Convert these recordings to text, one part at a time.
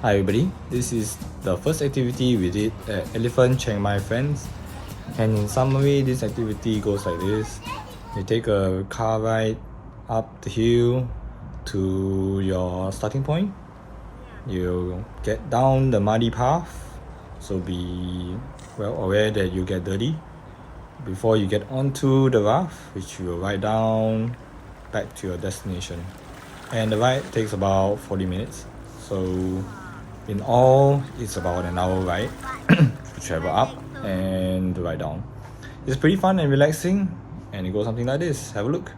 Hi everybody, this is the first activity we did at Elephant Chiang Mai Friends, and in summary this activity goes like this. You take a car ride up the hill to your starting point. You get down the muddy path, so be well aware that you get dirty before you get onto the raft, which you will ride down back to your destination. And the ride takes about 40 minutes, so in all it's about an hour ride to travel up and to ride down. It's pretty fun and relaxing, and it goes something like this. Have a look.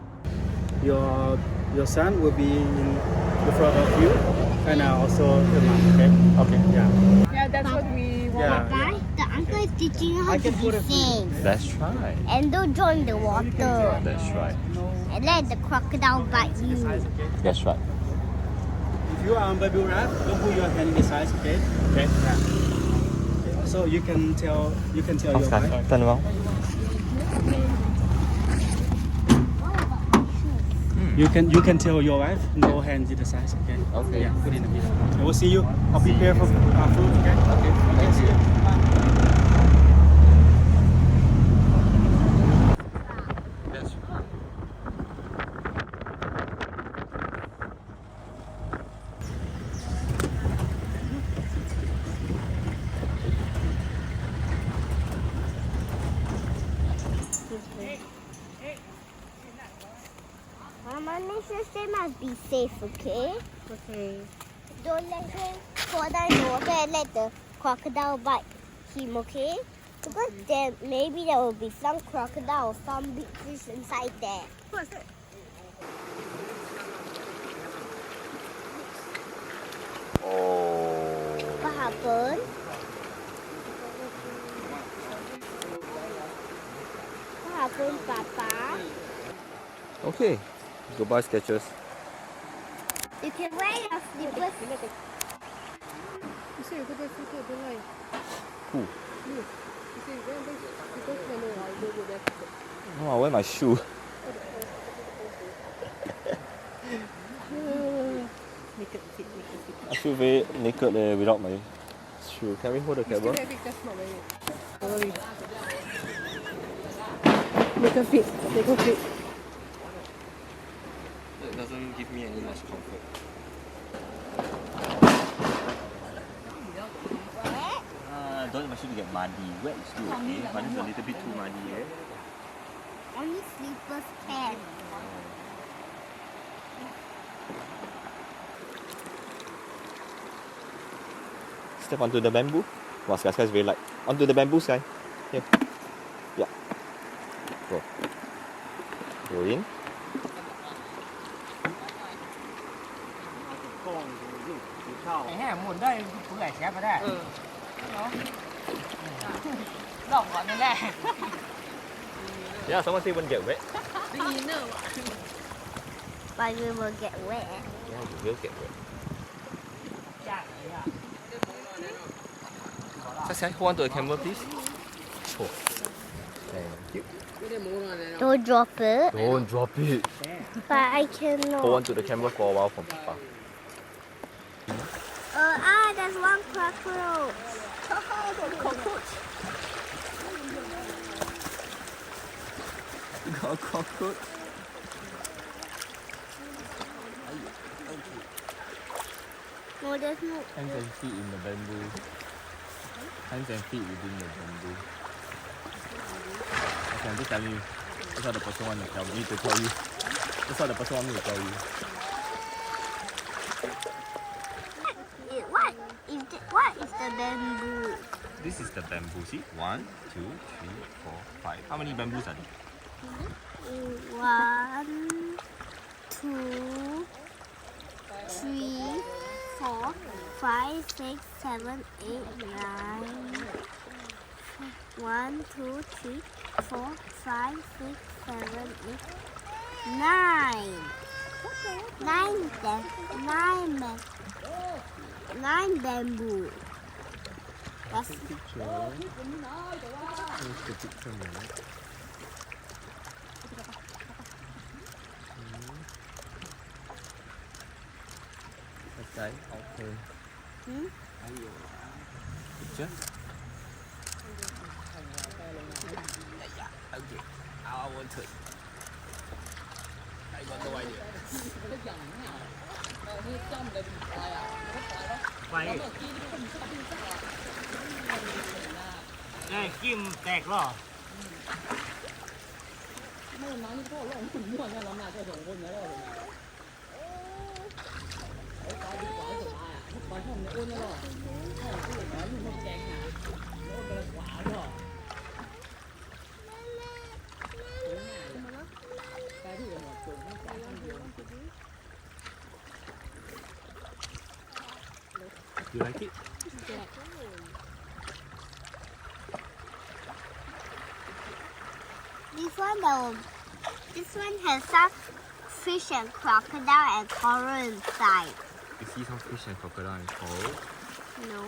Your son will be in the front of you, and also the mom. Okay. Okay. Yeah. Yeah, that's what we want. Yeah. Papa, the uncle is teaching you how to be safe. That's right. And don't join the water. That's right. And let the crocodile bite you. That's right. If you are on baby raft, don't put your hand in the sides. Okay. Okay. Yeah. Okay. So you can tell your wife. Turn around. You can tell your wife no hands in the sides. Okay. Okay. Yeah. Put it in the middle. Okay, we'll see you. I'll prepare for food. Okay. Okay. Thank you. That's right. Mama, Mrs. must be safe, okay? Okay. Don't let him fall down in the water and let the crocodile bite him, okay? Because then maybe there will be some crocodile or some big fish inside there. What's that? What happened? What happened, Papa? Okay. Goodbye, Skechers. You can wear your slippers. You say you go barefooted, don't lie. Who? You. You say you go barefooted. No, I'll go barefooted. Oh, I wear my shoe. Naked feet. I feel very naked without my shoe. Can we hold the You still camera? have it, just not wearing it. Don't worry. Naked feet. That doesn't give me any much comfort. Don't want my shoe to get muddy. Wet is still okay, but it's a little bit too muddy, eh? Only slippers can. Step onto the bamboo. Wow, Sky is very light. Onto the bamboo, Sky. Here. Yeah. Go. Go in. Yeah, someone say won't get wet. But we will get wet. Yeah, you will get wet. Sky, hold on to the camera, please. Oh. Thank you. Don't drop it. Don't drop it. But I cannot. Hold on to the camera for a while for Papa. There's one cockroach. You got a cockroach? No, there's no. Hands and feet in the bamboo. Hands and feet within the bamboo. Okay, I'm just telling you. That's what the person want to tell me to tell you. That's what the person want me to tell you. What is the bamboo? This is the bamboo. See? 1, 2, 3, 4, 5. How many bamboos are there? 1, 2, 3, 4, 5, 6, 7, 8, 9. 1, 2, 3, 4, 5, 6, 7, 8, 9. 9 bamboo. That's Picture. Here's the picture, man. Okay, okay. Ayo. Picture. Okay. I want to. I got no idea. ไปได้กิ้มแตกหรอ You like it? This one has some fish and crocodile and coral inside. You see some fish and crocodile and coral. No.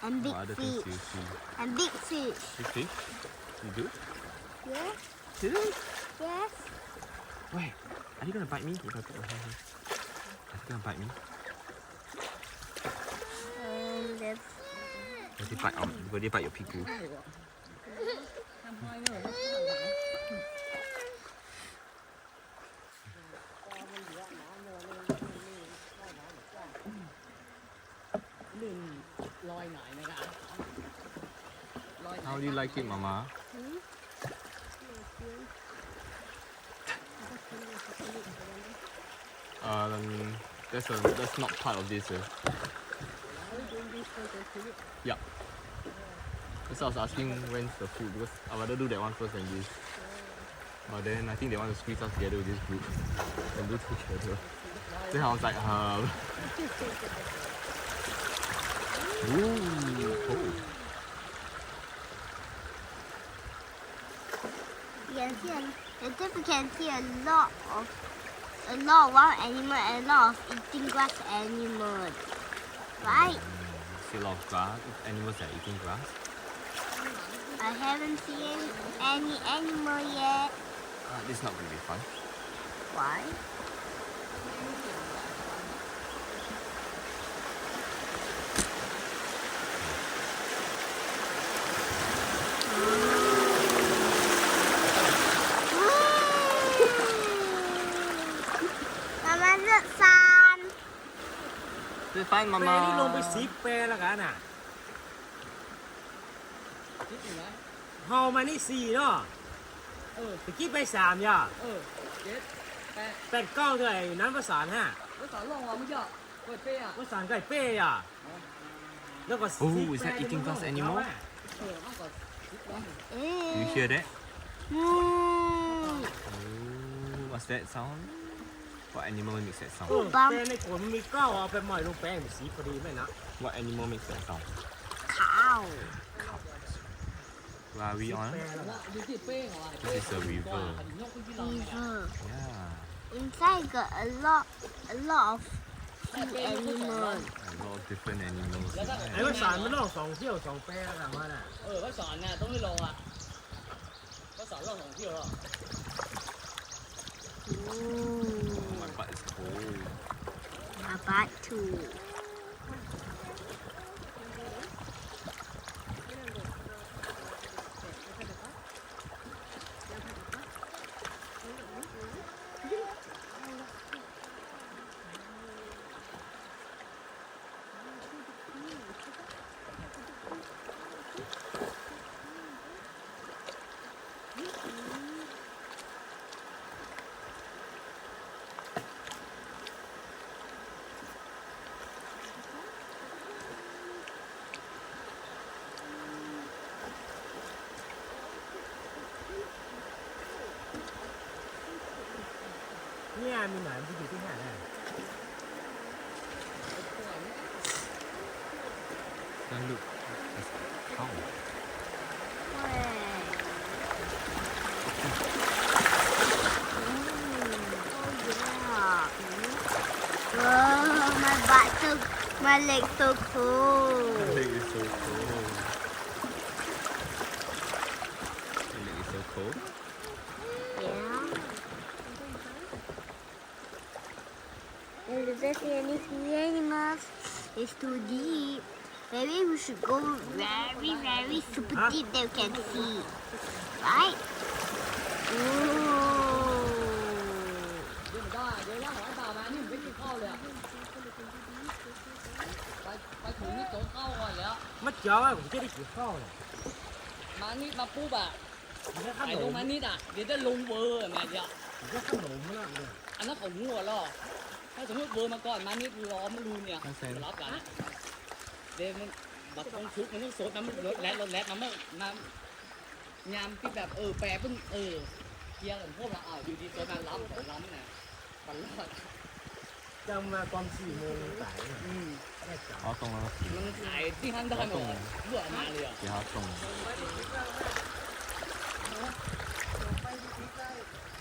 And big What other things do fish. you see? And big fish. Big fish? You do? Yes. Really? Yes. Wait, are you gonna bite me if I put my hand here? Are you gonna bite me? And this. Will they bite your piku? How do you like it, Mama? That's not part of this. Yeah. That's why I was asking when's the food because I'd rather do that one first than this. But then I think they want to squeeze us together with this group and do together. Then I was like, Ooh, cool. Yes, yes. You can see a lot of wild animals and a lot of eating grass animals. Right? See a lot of grass, animals that are eating grass. I haven't seen any animal yet. This is not going to be fun. Why? Mama, look, sun. This is fun, แปร Mama. นี่ลงไป10 แปรแล้วกันน่ะเฮามานี่4เนาะตะกี้ไป3ย่ะ8 9ด้วยนั้นภาษา5ภาษาไก่เป้ย่ะแล้วก็ Oh, is that eating grass animal? Do you hear that? Mm. Oh, what's that sound? What animal makes that sound? แปรในขนมีเก้าเอาไปหม่อยลงแป้งสีพอดีไหมนะ What animal makes that sound? Cow. Where are we on? This is a river. River. Yeah. Inside got a lot of sea animals. A lot of different animals. ไอ้ภาษามันต้อง2 เที่ยว 2 แปรแล้วมันน่ะ 嗰船啊，等你落啊，嗰船落紅標咯。 Ooh. My butt is cold. My butt too.เนี่ยมีหนามที่อยู่ที่หาดน่ะ Now look. That's a cow. Whoa, my leg's so cool. Your leg is so cold. Your leg is so cold. Yeah. Does there see any sea animals? It's too deep. Maybe we should go very, very super deep that we can see. Right? Ooh. เดี๋ยวได้เดี๋ยวย่างหอยเปล่ามานี่ไม่กินข้าวเลยอะไปถึงนี่โจ๊กเข้าก่อนแล้ว 乜有啊？唔知你幾高咧？ มานี่มาปุ๊บอะ 而家 ถ่าย 黑 ลง 龍， มานี่อะเดี๋ยวจะลงเบอร์แม่เดี๋ยว 而家黑龍啦， อันนั้นของหัวหรอถ้าสมมติเบอร์มาก่อนมานี่ล้อมรูเนี่ยมารับกันเดี๋ยวมันบัดต้องชุบมันต้องโซดมันรถแรดมันน้ำยามที่แบบแปรปึ้งเคลียร์กันพวกเราอยู่ดีโซดมันล้ำเนี่ยมันรอด 就嘛講4โมง仔啊， 好懂了， มันขายที่ห้างได้หมดเบื่อมาเลยอ่ะ 给他懂了。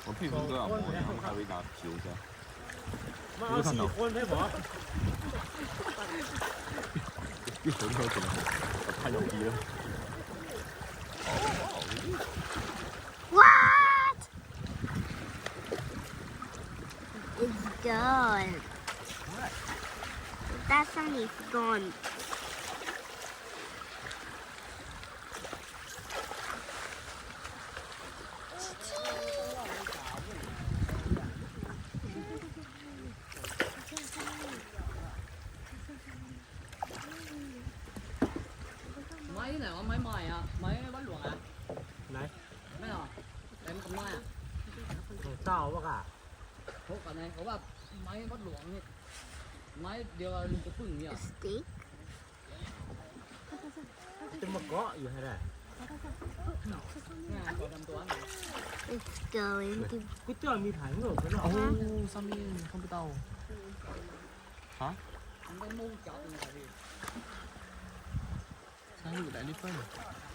我屁股都要磨，然后还会打酒的。乜我試寬咩冇？一手都可能太牛逼了。 What? It's done. That sun is gone. Máy này có máy mài à, máy bắt luộc à? 嚟 Mấy nào? Em cầm máy à? 同兜啊㗎， Hốt cả này, cóแบบmáy bắt luộcนี่ máy điều là lùng cái phừng nhỉ? A steak. จะมาเกาะอยู่ให้ได้ Nè, có cầmตัวnày. It's going to ก๋วยเตี๋ยวมีถ่ายรูปไหมเนาะ 哦，上面看不到。啊？ Không có mông chọc này tại vì 它有来一份。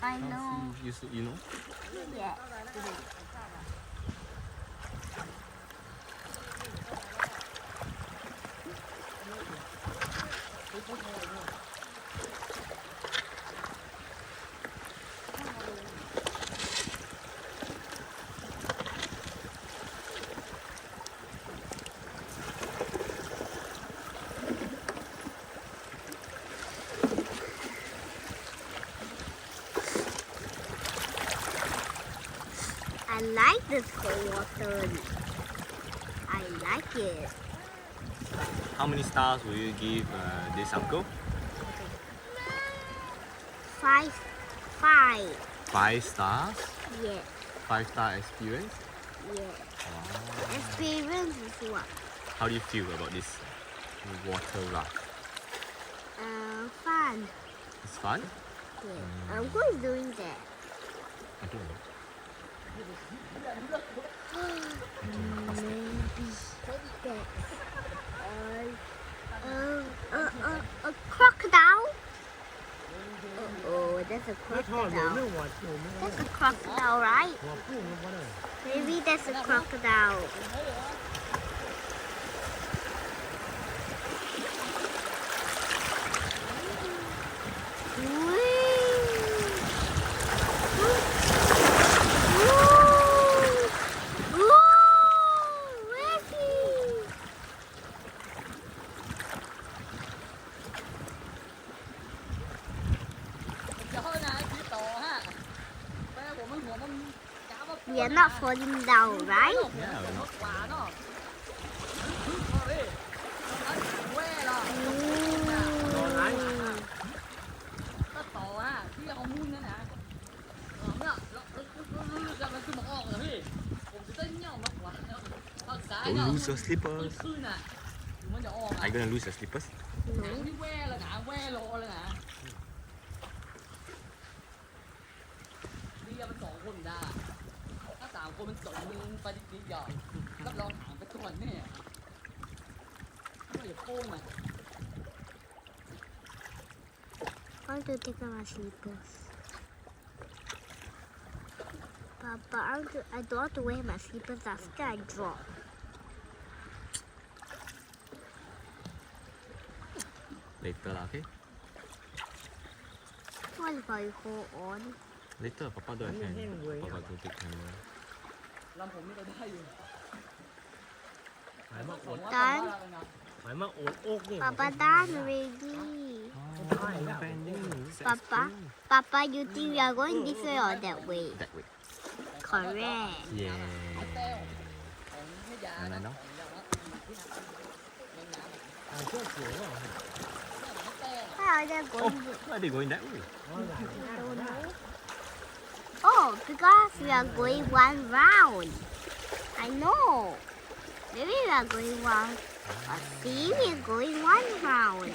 I know. You know? Yeah. I like this cold water. I like it. How many stars will you give this uncle? 5. 5 stars. Yeah. 5-star experience. Yeah. Experience is what? How do you feel about this water raft? Fun. It's fun. Yeah. Uncle is doing that. I don't know. Maybe that's a crocodile. Oh, that's a ไม่ทอดหนูไม่ crocodile. หัวหนูไม่ That's a crocodile, right? หัวกุ้งไม่ได้ Maybe that's a crocodile. Where's he? 然后呢，去抖哈，不然我们夹不。 We are not falling down, right? Yeah, we're not. quả nó. Sorry. Nó quê rồi. ก็ต่อฮะที่เอามุ่นนั่นนะเนี่ยแล้วมันขึ้นมาออกเลยพี่ผมจะได้เงี้ยมากกว่าภาคซ้าย Don't เนี่ย lose your มัน slippers. ขึ้นอ่ะมันจะออก Are you gonna lose your slippers? หนังที่แว่เลยนะแว่โลเลยนะนี่มัน2 คนได้ถ้า3 คนมัน2 ไปนิดเดียวรับรองหางไปก่อนแน่ไม่อย่าโป้งอ่ะ I want to take off my slippers. Papa, I don't want to wear my slippers after I drop. Later lah, okay? What if I hold on? Later, Papa don't have hand. Papa go take camera. ลำผมนี่ก็ได้อยู่ หายมาอด 200 300เลยนะ หาย phải mà ổn ốc đi. Papa done already. Papa, you think we are going this way or that way? That way. Correct. Yeah. Này nó. How are they Oh, going? why are they going that way? Oh, because we are going one round. I know. Maybe we are going one. But see, we are going one round.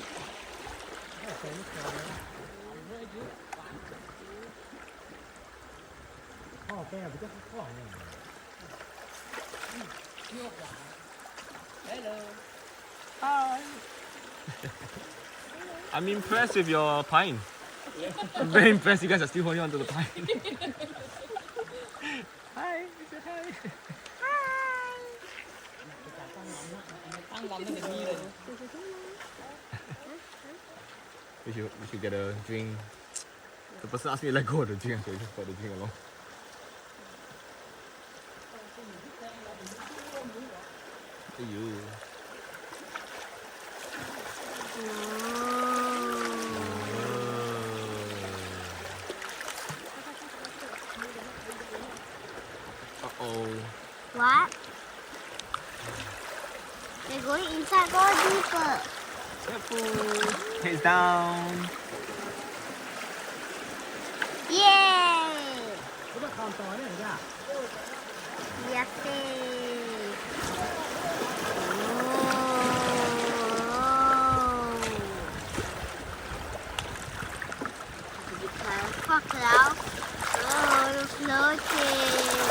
Hello. I'm impressed with your pine. I'm very impressed you guys are still holding on to the pine. Hi, say hi. Hi. ตั้งลำตั้งแต่นี้เลย We should get a drink. The person asked me to let go of the drink, so we just got the drink along. Hey, Uh-oh. What? We're going inside, go deeper. Careful. Heads down. Yay! Có bắt con to đấy hả? We are safe. Crocodile. Oh, the floating.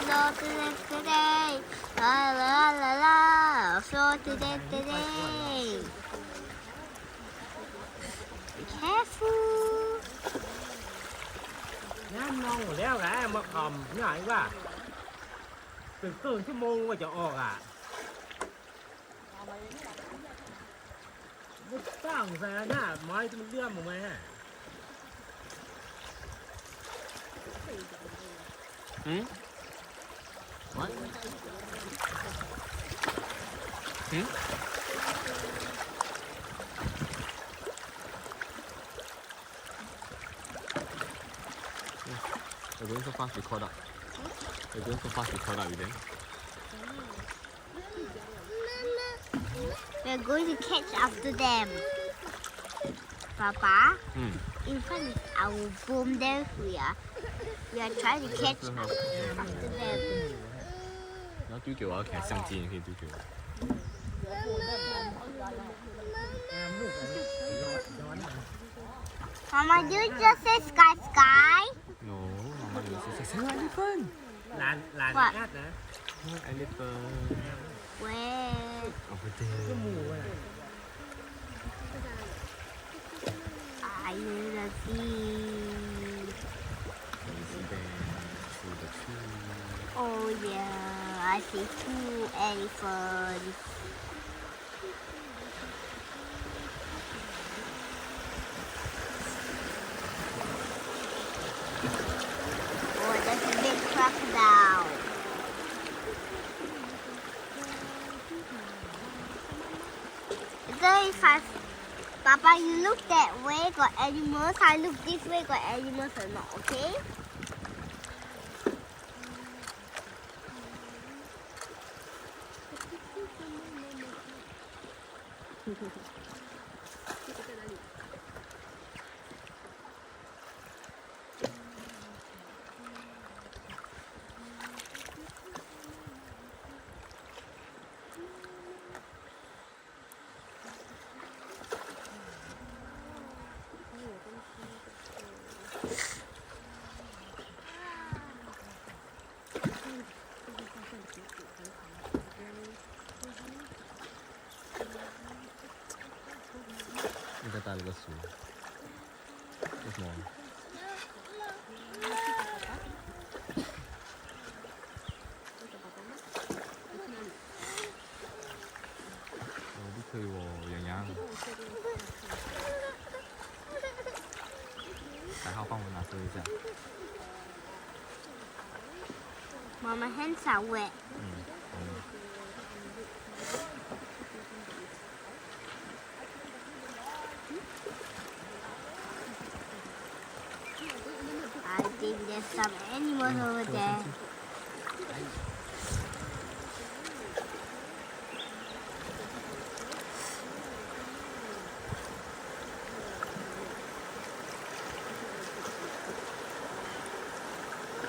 Floating today. La la la la. Floating today. Be careful. น้ำนองหมดแล้วแหละมาคำง่ายว่าเป็นครึ่งชั่วโมงว่าจะออกอ่ะไม่ตั้งแสนหน้าไม้ที่มันเลื่อมออกมา Hmm? What? Hmm? They're going so fast we caught up. They're going so fast we caught up with them. We're going to catch after them. Papa, Hmm. in front of our boom there we are trying to catch after them. 然后丢给我，其實相機你可以丟給我。 Mama, you just say sky sky. No, Mama just says, "Hello, elephant." หลานแอดนะ Hello, elephant. Where Over there. are you the sea? Can you see them through the tree? Oh yeah, I see 2 elephants. Oh, there's a big crocodile. Very fast. Papa, you look that way, got animals. I look this way, got animals or not, okay? Ini kata ada su. Terus mau. Oh, 不可以哦，洋洋。还好帮我拿收一下。 Mama, hands are wet. 嗯。There's some animals over there.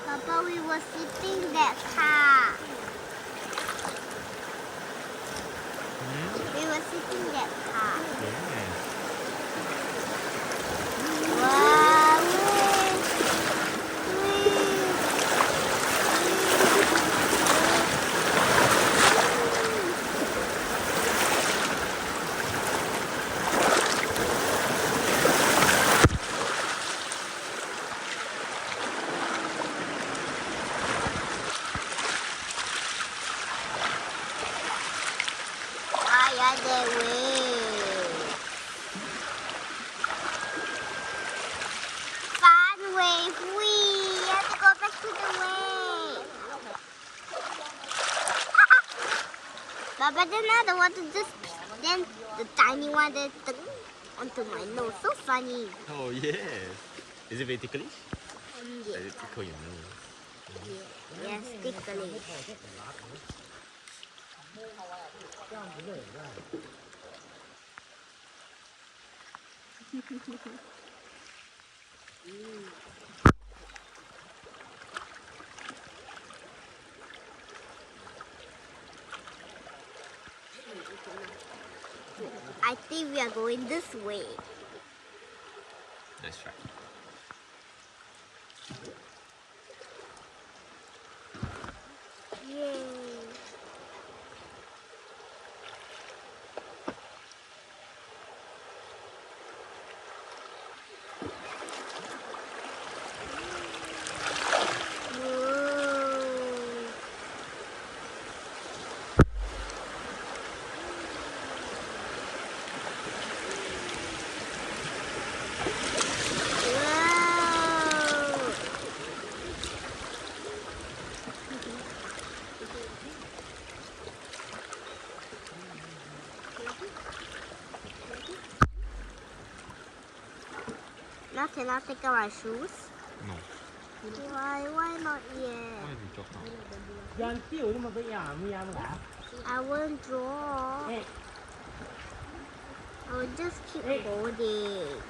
Papa, we were sitting in that car. We were sitting in that car. Wow. Why are they wave? Fun wave, we have to go back to the wave. But then another one to just then the tiny one that onto my nose. So funny. Oh yes. Is it very ticklish? Yeah. Does it tickle your nose? Yes, tickly. I think we are going this way. That's right. Yay. Whoa. Whoa. Now can I take out my shoes? No. Why? Why not yet? Why did you drop down? I won't draw. I will just keep holding.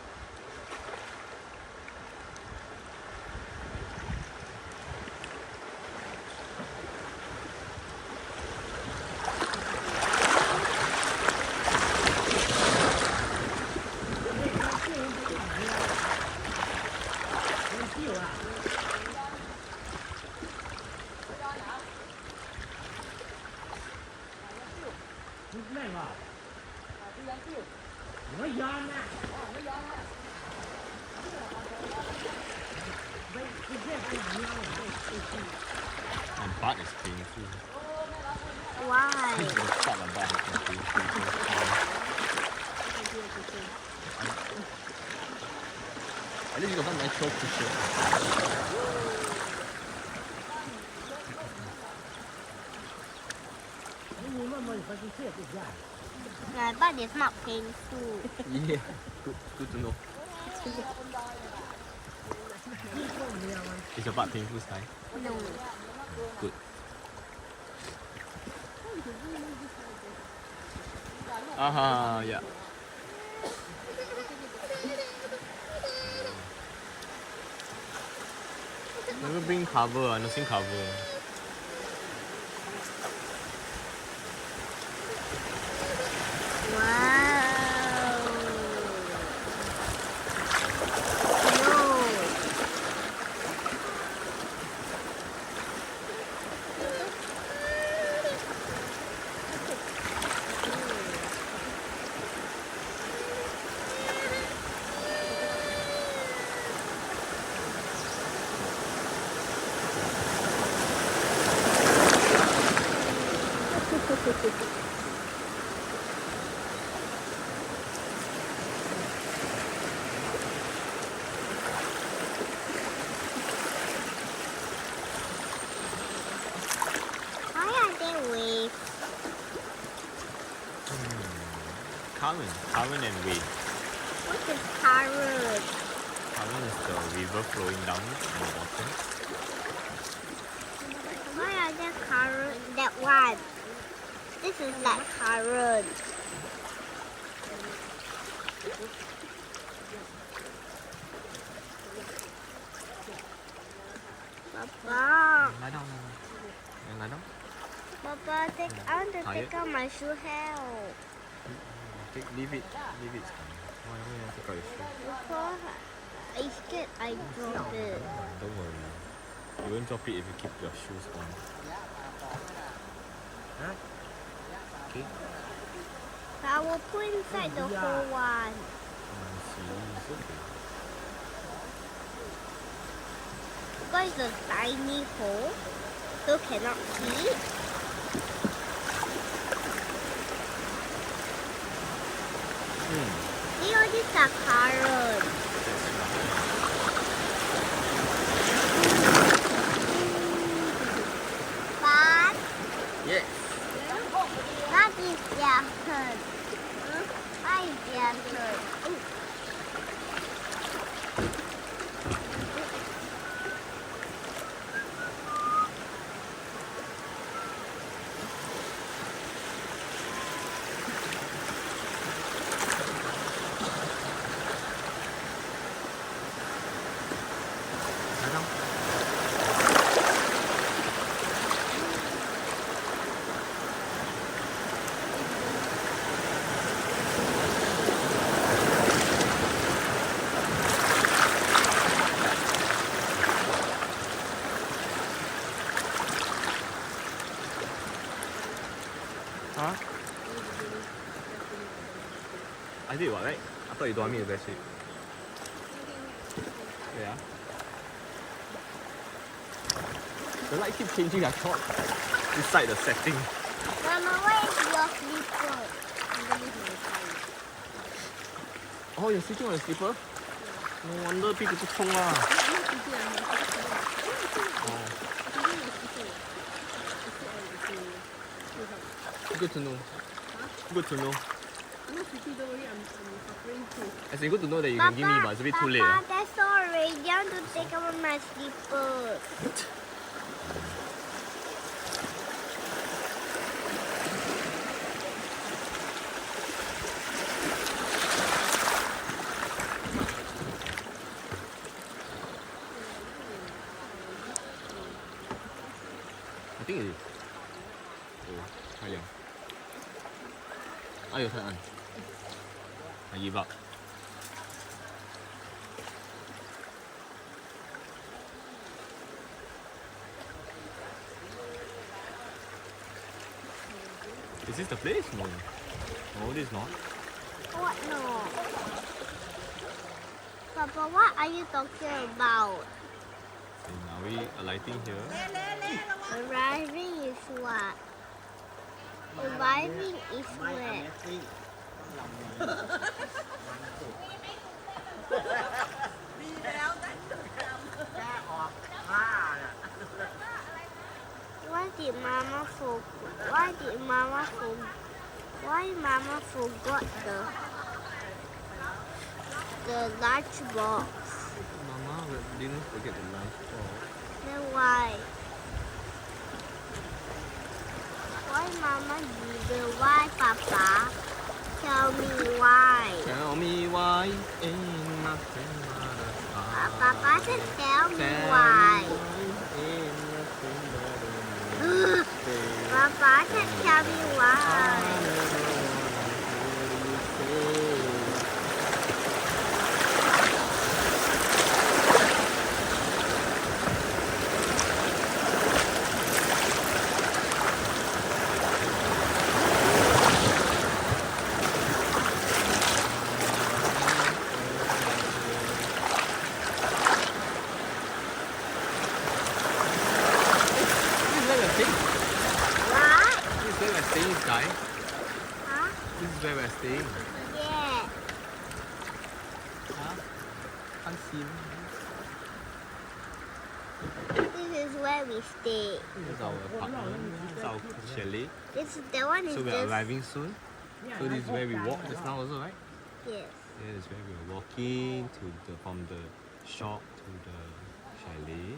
My butt is painful. Why? The top of my butt has been painful. At least you got some natural cushion. My butt is not painful. Yeah, good to know. Is your butt painful, Sky? No. Good. Yeah. Never bring cover, nursing cover. Wow. No. Why are they waves? Current and wave. What is current? Current is the river flowing down in the bottom. Why are there current? That one. This is like current. Papa, Lie down. Lie down. Papa, I want to Tired? take out my shoe hell. Leave it. Why you want to take out your shoe? Because I scared I drop it. Don't worry. You won't drop it if you keep your shoes on. Huh? Okay. I will put inside the whole one. I see. It's okay. Because it's a tiny hole, so cannot see. See, all these are current. But Yes. what is their turn? What is their turn? Lie down. Huh? I did what, right? I thought you don't want me to bash it. Yeah. The light keeps changing, I thought. Inside the setting. Mama, where is your slipper? Oh, you're sitting on a slipper? No wonder 屁股不痛啦。Oh. Good to know. Good to know. As in good to know that you can give me, but it's a bit too late. Papa, that's already. I want to take out my slippers. I think it is. Oh, 太亮。哎呦，太暗。I give up. Is this the place? No. No, this is not. What no? Papa, what are you talking about? And are we alighting here? Arriving is what? Arriving is where? Why did Mama forget? Why Mama forgot the lunch box? Mama didn't forget the lunch box. Then why? Why Mama didn't? Why Papa? Tell me why. Tell me why ain't nothing but a star. Papa said tell me why. Papa said tell me why. What? This is where we're staying, Sky. Huh? This is where we're staying. Yeah. Huh? Can't see. This is where we stay. This is our apartment. This is our chalet. The one is So we're just arriving soon. So this is where we walk just now also, right? yes. This is where we're walking from the shop to the chalet.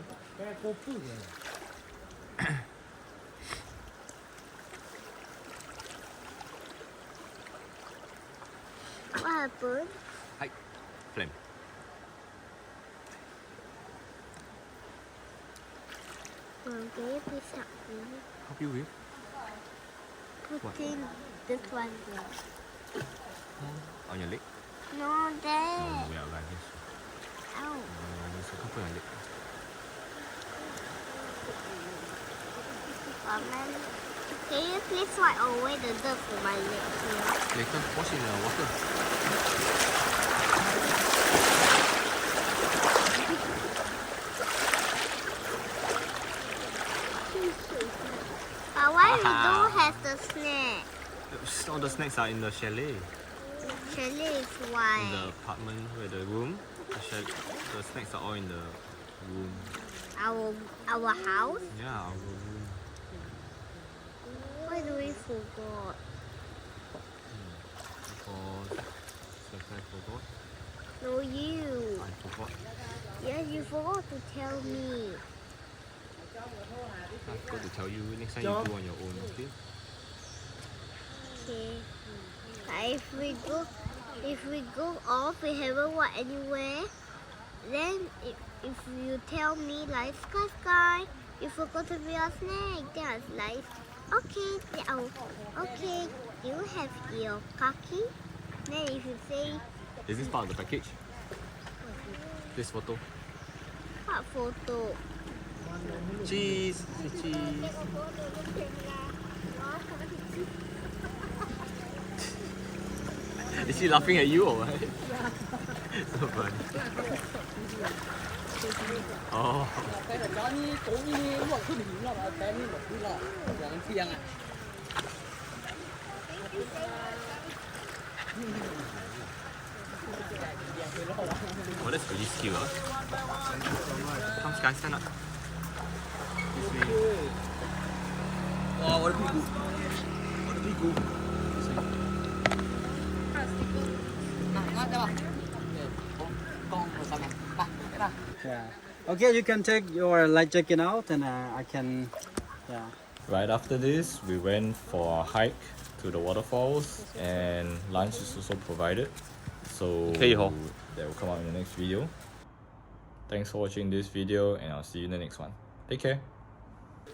What happened? Hi, flame. Can you please help me? Help you with? Putting this one there. On your leg? No, No, there. we are like this. Ow. So can't put on your leg. Mama, can you please wipe away the dirt from my leg here? Later, wash in the water. But why we don't have the snack? All the snacks are in the chalet. Chalet is In the why apartment where the room. The snacks are all in the room. our house. Yeah, our room. Why do we forgot? Because I forgot. No, you. I forgot. Yes, you forgot to tell me. I forgot to tell you. Next time you do on your own, okay? Okay. But if we go off, we haven't walked anywhere. Then if you tell me like sky, you forgot to be a snake. That's like okay. Okay. You have your kaki. Then if you say Is this part of the package? This photo. what photo? Cheese. Cheese. Is she laughing at you or what? So funny. Oh. 佢就講呢早呢落出面啦嘛，頂呢落去啦，黃天啊！ Oh, that's really skill. Huh? Come, Sky, stand up. This way. 哇！我的屁股，我的屁股。啊，得吧？光我上面，來啦。 Yeah. Okay, you can take your life jacket out, and I can. Yeah. Right after this, we went for a hike to the waterfalls, and lunch is also provided. So Okay, ho. that will come out in the next video. Thanks for watching this video, and I'll see you in the next one. Take care.